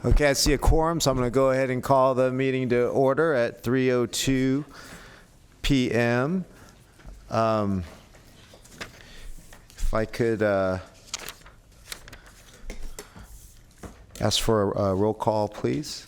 Okay, I see a quorum, so I'm going to go ahead and call the meeting to order at 3:02 p.m. If I could ask for a roll call, please.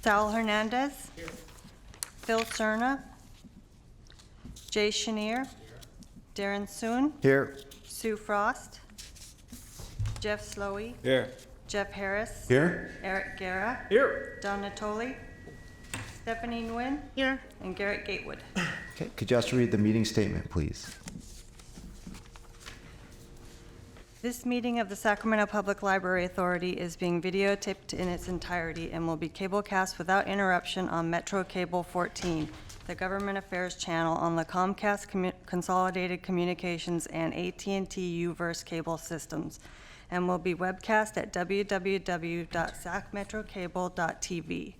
Sal Hernandez. Here. Phil Cerna. Jay Chenier. Darren Soon. Here. Sue Frost. Jeff Slowey. Here. Jeff Harris. Here. Eric Guerra. Here. Don Natoli. Stephanie Nguyen. Here. And Garrett Gatewood. Okay, could you also read the meeting statement, please? This meeting of the Sacramento Public Library Authority is being videotaped in its entirety and will be cablecast without interruption on Metro Cable 14, the Government Affairs channel on the Comcast Consolidated Communications and AT&T UVerse cable systems, and will be webcast at www.sacmetrocable.tv.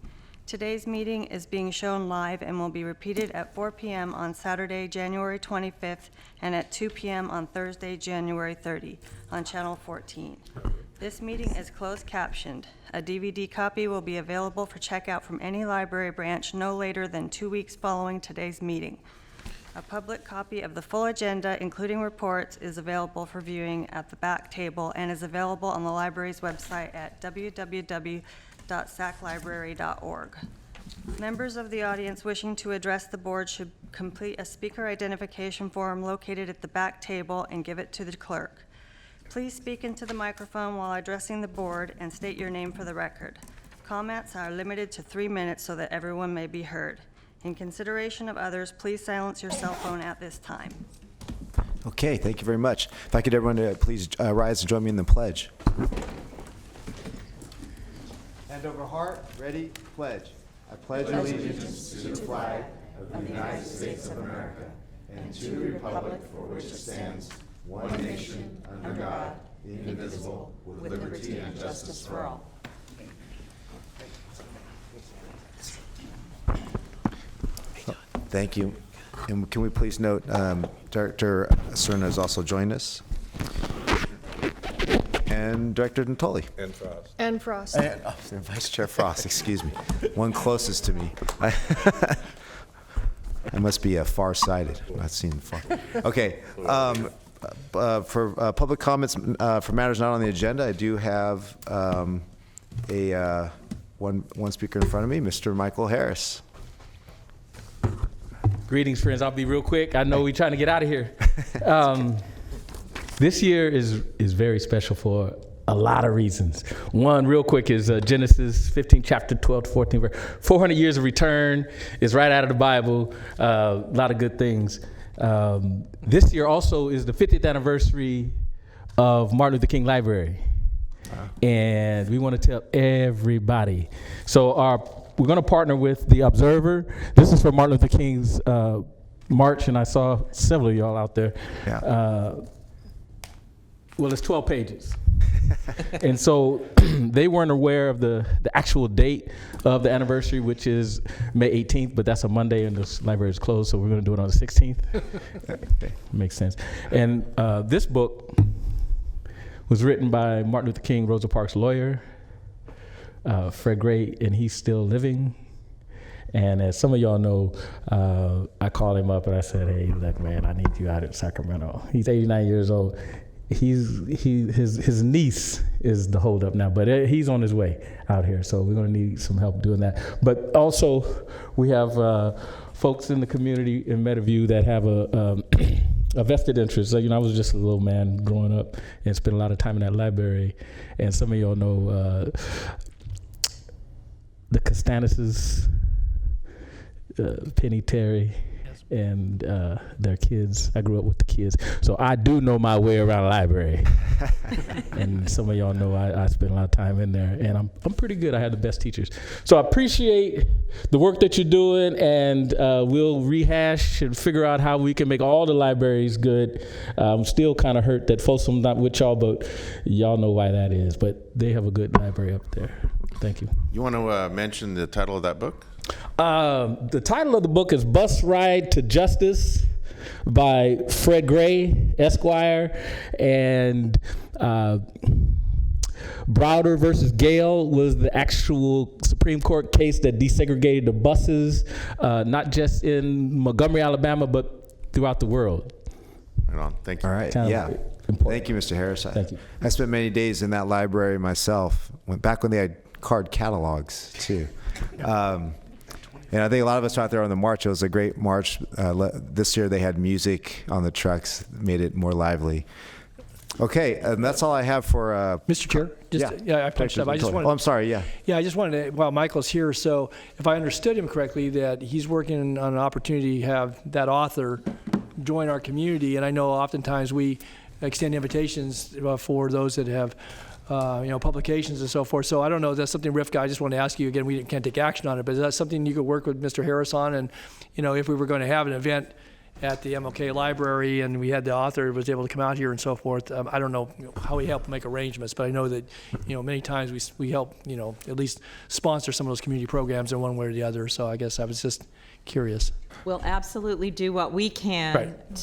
Today's meeting is being shown live and will be repeated at 4 p.m. on Saturday, January 25th, and at 2 p.m. on Thursday, January 30, on Channel 14. This meeting is closed captioned. A DVD copy will be available for checkout from any library branch no later than 2 weeks following today's meeting. A public copy of the full agenda, including reports, is available for viewing at the back table and is available on the library's website at www.saclibrary.org. Members of the audience wishing to address the board should complete a speaker identification form located at the back table and give it to the clerk. Please speak into the microphone while addressing the board and state your name for the record. Comments are limited to 3 minutes so that everyone may be heard. In consideration of others, please silence your cell phone at this time. Okay, thank you very much. If I could everyone to please rise and join me in the pledge. Hand over heart, ready, pledge. I pledge allegiance to the flag of the United States of America and to the republic for which it stands, one nation, under God, indivisible, with liberty and justice for all. Thank you. And can we please note, Director Cerna has also joined us. And Director Natoli. And Frost. And Frost. And Vice Chair Frost, excuse me. One closest to me. I must be farsighted. I'm not seeing far. Okay. For public comments for matters not on the agenda, I do have one speaker in front of me, Mr. Michael Harris. Greetings, friends. I'll be real quick. I know we're trying to get out of here. This year is very special for a lot of reasons. One, real quick, is Genesis 15, chapter 12 to 14. 400 years of return is right out of the Bible. A lot of good things. This year also is the 50th anniversary of Martin Luther King Library. Wow. And we want to tell everybody. So we're going to partner with The Observer. This is for Martin Luther King's march, and I saw several of y'all out there. Yeah. Well, it's 12 pages. And so they weren't aware of the actual date of the anniversary, which is May 18th, but that's a Monday and this library is closed, so we're going to do it on the 16th. Okay. Makes sense. And this book was written by Martin Luther King, Rosa Parks' lawyer, Fred Gray, and he's still living. And as some of y'all know, I called him up and I said, hey, look, man, I need you out in Sacramento. He's 89 years old. His niece is the holdup now, but he's on his way out here, so we're going to need some help doing that. But also, we have folks in the community in Meadowview that have a vested interest. So, I was just a little man growing up and spent a lot of time in that library, and some of y'all know the Costanuses, Penny Terry, and their kids. I grew up with the kids, so I do know my way around a library. And some of y'all know I spent a lot of time in there, and I'm pretty good. I had the best teachers. So I appreciate the work that you're doing, and we'll rehash and figure out how we can make all the libraries good. I'm still kind of hurt that Folsom's not with y'all, but y'all know why that is. But they have a good library up there. Thank you. You want to mention the title of that book? The title of the book is Bus Ride to Justice, by Fred Gray, Esquire, and Browder versus Gale was the actual Supreme Court case that desegregated the buses, not just in Montgomery, Alabama, but throughout the world. Right on. Thank you. All right. Kind of Yeah. important. Thank you, Mr. Harris. Thank you. I spent many days in that library myself. Went back when they had card catalogs too. And I think a lot of us out there on the march. It was a great march. This year they had music on the trucks, made it more lively. Okay, and that's all I have for. Mr. Chair, I punched up. I just wanted. Oh, I'm sorry. Yeah. Yeah, I just wanted to. Well, Michael's here, so if I understood him correctly, that he's working on an opportunity to have that author join our community, and I know oftentimes we extend invitations for those that have. Publications and so forth. So I don't know if that's something, Rifka, I just want to ask you again, we can't take action on it, but is that something you could work with Mr. Harris on? And, if we were going to have an event at the MLK library and we had the author was able to come out here and so forth, I don't know how we help make arrangements, but I know that, many times we help, at least sponsor some of those community programs in one way or the other. So I guess I was just curious. We'll absolutely do what we can Right.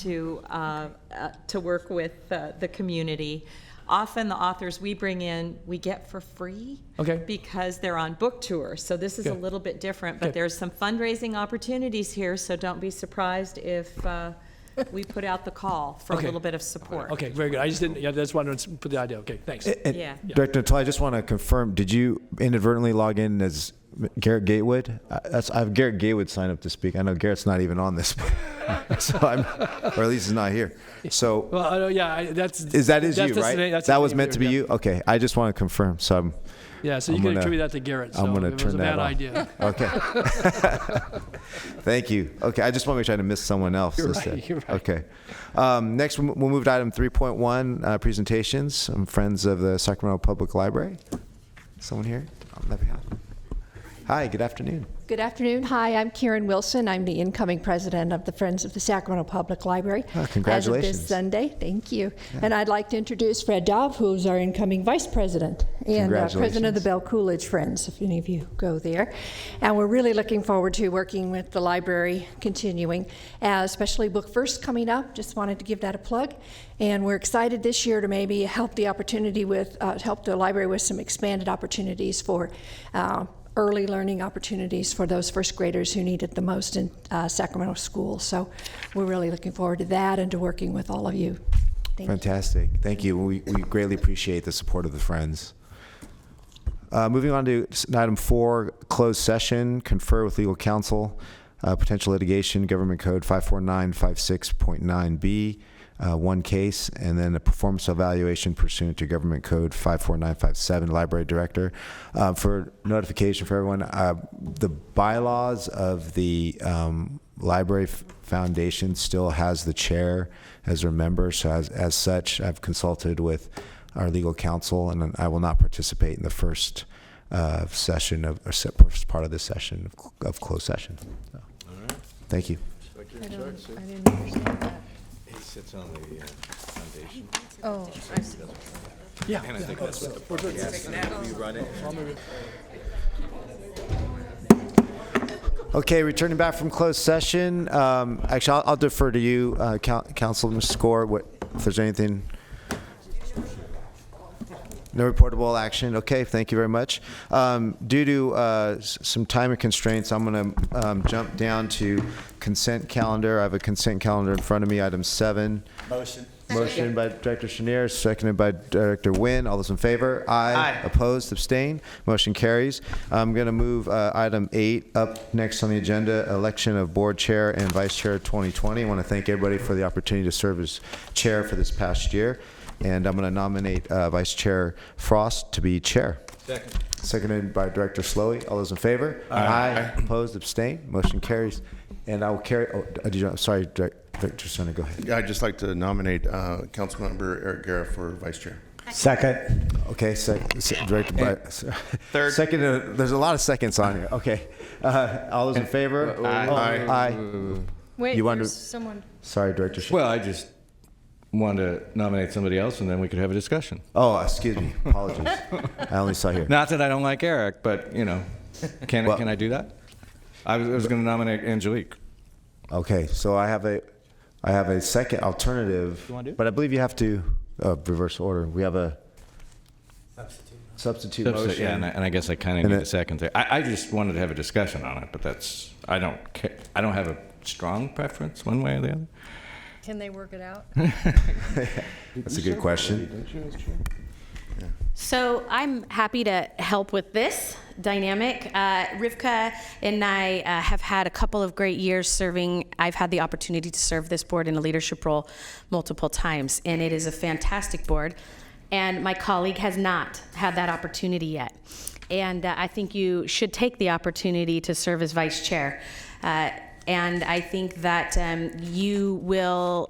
to work with the community. Often the authors we bring in, we get for free. Okay. Because they're on book tour. So this is a Okay. little bit different, but Okay. there's some fundraising opportunities here, so don't be surprised if we put out the call for a Okay. little bit of support. Okay, very good. I just didn't, that's why I wanted to put the idea. Okay, thanks. And Yeah. Director Natal, I just want to confirm, did you inadvertently log in as Garrett Gatewood? I have Garrett Gatewood sign up to speak. I know Garrett's not even on this, so or at least he's not here. So Well, I know, that's. is that is you, that's right? that's That his was name meant to there, be yeah. you? Okay, I just want to confirm. So I'm. Yeah, so you I'm can gonna- attribute that to Garrett. So I'm going to it was turn a that bad off. idea. Okay. Thank you. Okay, I just want to make sure I didn't miss someone else. You're this right, day. you're right. Okay. Next, we'll move to item 3.1, presentations. I'm Friends of the Sacramento Public Library. Someone here on that behalf? Hi, good afternoon. Good afternoon. Hi, I'm Kiran Wilson. I'm the incoming president of the Friends of the Sacramento Public Library. Oh, congratulations. As of this Sunday. Thank you. Yeah. And I'd like to introduce Fred Dove, who's our incoming vice president and president of the Bell Coolidge Friends, if any of you go there. And we're really looking forward to working with the library continuing, especially Book First coming up. Just wanted to give that a plug. And we're excited this year to maybe help the opportunity with, help the library with some expanded opportunities for early learning opportunities for those first graders who need it the most in Sacramento schools. So we're really looking forward to that and to working with all of you. Thank you. Fantastic. Thank you. We greatly appreciate the support of the Friends. Moving on to item 4, closed session, confer with legal counsel, potential litigation, Government Code 54956.9B. One case, and then a performance evaluation pursuant to Government Code 54957, Library Director. For notification for everyone, the bylaws of the Library Foundation still has the chair as a member, so as such, I've consulted with our legal counsel, and I will not participate in the first session of, or first part of this session of closed session. So, all right. Thank you. I didn't understand that. He sits on the foundation. Oh, I see. Yeah. And I think that's what the party has. You run it. Okay, returning back from closed session. Actually, I'll defer to you, Councilman Score, if there's anything. No reportable action. Okay, thank you very much. Due to some time constraints, I'm going to jump down to consent calendar. I have a consent calendar in front of me, item 7. Motion by Director Chenier, seconded by Director Nguyen. All those in favor? Aye. Opposed? Abstained? Motion carries. I'm going to move item 8 up next on the agenda, election of board chair and vice chair 2020. I want to thank everybody for the opportunity to serve as chair for this past year. And I'm going to nominate Vice Chair Frost to be chair. Second. Seconded by Director Slowey. All those in favor? Aye. Opposed? Abstained? Motion carries. And I will carry. Sorry, Director Sonny, go ahead. I'd just like to nominate Councilmember Eric Guerra for vice chair. Second. Okay, directed by. Third. Second. There's a lot of seconds on here. Okay. All those in favor? Aye. Wait, You want there's to- someone. Sorry, Director. Well, I just wanted to nominate somebody else, and then we could have a discussion. Oh, excuse me. Apologies. I only saw here. Not that I don't like Eric, but, can I do that? I was going to nominate Angelique. Okay, so I have a I have a second alternative, but I believe you have to reverse order. We have a substitute motion. Yeah, and I guess I kind of need a second there. I just wanted to have a discussion on it, but I don't have a strong preference one way or the other. Can they work it out? That's a good question. So I'm happy to help with this dynamic. Rivka and I have had a couple of great years serving. I've had the opportunity to serve this board in a leadership role multiple times, and it is a fantastic board. And my colleague has not had that opportunity yet. And I think you should take the opportunity to serve as vice chair. And I think that you will.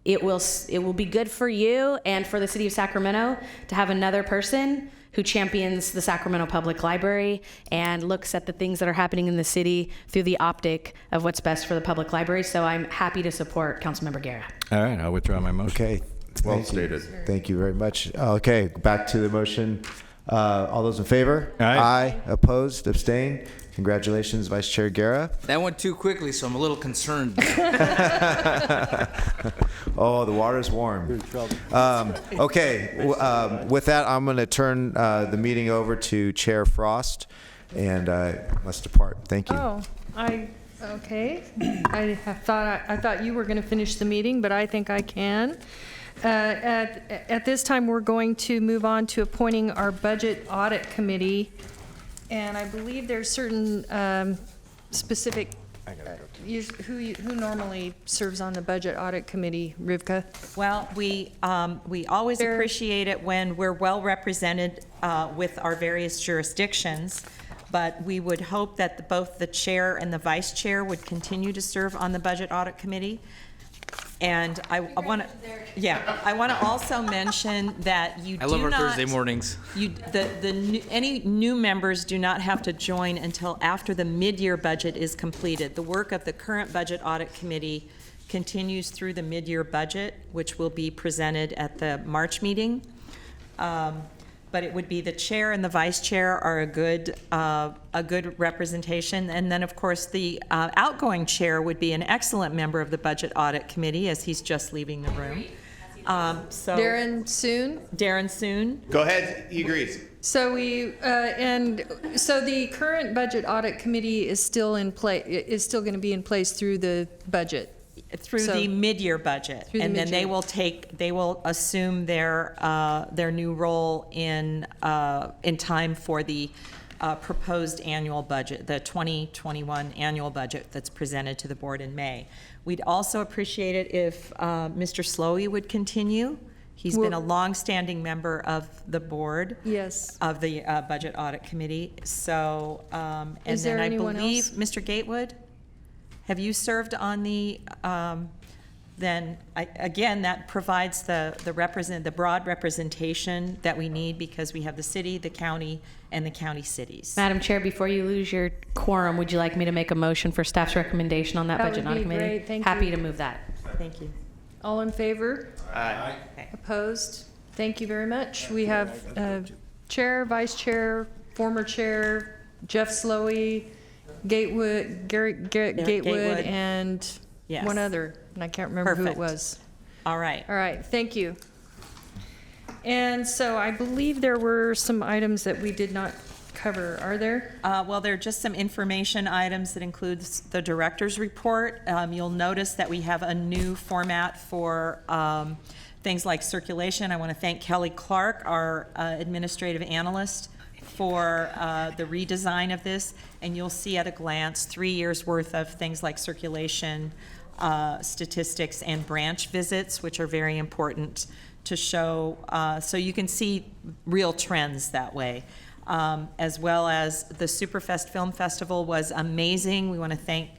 It will be good for you and for the city of Sacramento to have another person who champions the Sacramento Public Library and looks at the things that are happening in the city through the optic of what's best for the public library. So I'm happy to support Councilmember Guerra. All right, I'll withdraw my motion. Okay. Well stated. Thank you very much. Okay, back to the motion. All those in favor? Aye. Aye. Opposed? Abstained? Congratulations, Vice Chair Guerra. That went too quickly, so I'm a little concerned. Oh, the water's warm. Okay, with that, I'm going to turn the meeting over to Chair Frost, and let's depart. Thank you. Oh, okay. I thought you were going to finish the meeting, but I think I can. At this time, we're going to move on to appointing our Budget Audit Committee. And I believe there's certain specific, who normally serves on the Budget Audit Committee, Rivka? Well, we always appreciate it when we're well represented with our various jurisdictions, but we would hope that both the chair and the vice chair would continue to serve on the Budget Audit Committee. And I want to also mention that you do not. I love our Thursday mornings. Any new members do not have to join until after the mid-year budget is completed. The work of the current Budget Audit Committee continues through the mid-year budget, which will be presented at the March meeting. But it would be the chair and the vice chair are a good representation, and then of course the outgoing chair would be an excellent member of the Budget Audit Committee, as he's just leaving the room. So Darren Soon? Darren Soon. Go ahead, he agrees. So so the current Budget Audit Committee is still in play, is still going to be in place through the budget? Through the mid-year budget, and then they will assume their new role in time for the proposed annual budget, the 2021 annual budget that's presented to the board in May. We'd also appreciate it if Mr. Slowey would continue. He's been a long-standing member of the board. Yes. Of the Budget Audit Committee. So, and Is there then I anyone believe else? Mr. Gatewood. Have you served on the, then, again, that provides the broad representation that we need, because we have the city, the county, and the county cities. Madam Chair, before you lose your quorum, would you like me to make a motion for staff's recommendation on that Budget Audit Committee? That would be great. Thank Happy you. to move that. Thank you. All in favor? Aye. Opposed? Thank you very much. We have Chair, Vice Chair, former Chair, Jeff Slowey, Gatewood, Gatewood, and Yes. one other, and I can't remember who it Perfect. was. All right. All right, thank you. And so I believe there were some items that we did not cover. Are there? Well, there are just some information items that includes the director's report. You'll notice that we have a new format for things like circulation. I want to thank Kelly Clark, our administrative analyst, for the redesign of this, and you'll see at a glance 3 years worth of things like circulation, statistics, and branch visits, which are very important to show, so you can see real trends that way. As well as the Superfest Film Festival was amazing. We want to thank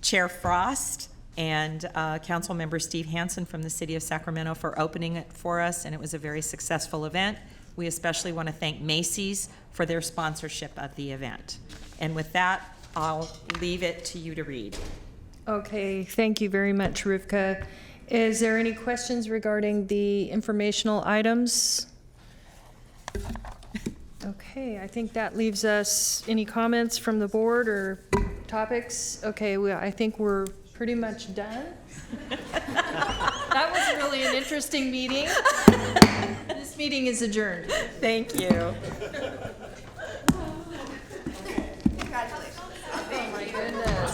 Chair Frost and Council Member Steve Hansen from the City of Sacramento for opening it for us, and it was a very successful event. We especially want to thank Macy's for their sponsorship of the event. And with that, I'll leave it to you to read. Okay, thank you very much, Rivka. Is there any questions regarding the informational items? Okay, I think that leaves us, any comments from the board or topics? Okay, I think we're pretty much done. That was really an interesting meeting. This meeting is adjourned. Thank you.